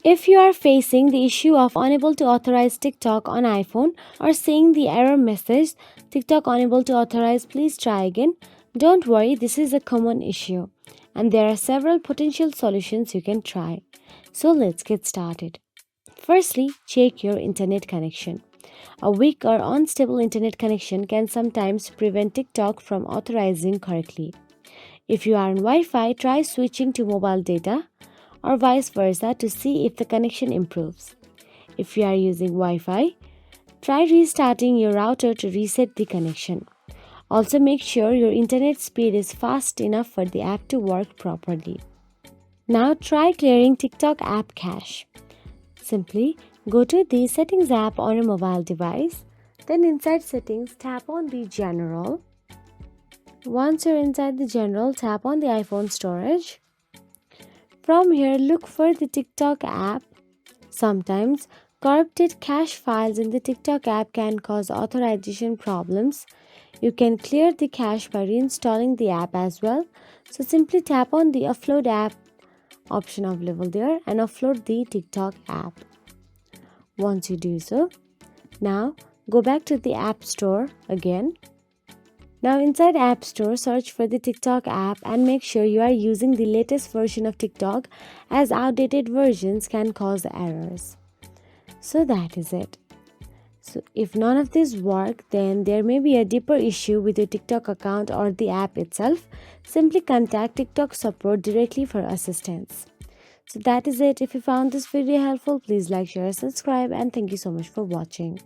If you are facing the issue of unable to authorize TikTok on iPhone or seeing the error message TikTok unable to authorize, please try again. Don't worry, this is a common issue and there are several potential solutions you can try. So let's get started. Firstly, check your internet connection. A weak or unstable internet connection can sometimes prevent TikTok from authorizing correctly. If you are on Wi-Fi, try switching to mobile data or vice versa to see if the connection improves. If you are using Wi-Fi, try restarting your router to reset the connection. Also make sure your internet speed is fast enough for the app to work properly. Now try clearing TikTok app cache. Simply go to the Settings app on your mobile device. Then inside Settings, tap on the General. Once you're inside the General, tap on the iPhone storage. From here, look for the TikTok app. Sometimes, corrupted cache files in the TikTok app can cause authorization problems. You can clear the cache by reinstalling the app as well. So simply tap on the Offload app option available there and offload the TikTok app. Once you do so, now go back to the App Store again. Now inside App Store, search for the TikTok app and make sure you are using the latest version of TikTok, as outdated versions can cause errors. So that is it. So if none of these work, then there may be a deeper issue with your TikTok account or the app itself. Simply contact TikTok support directly for assistance. So that is it. If you found this video helpful, please like, share, subscribe, and thank you so much for watching.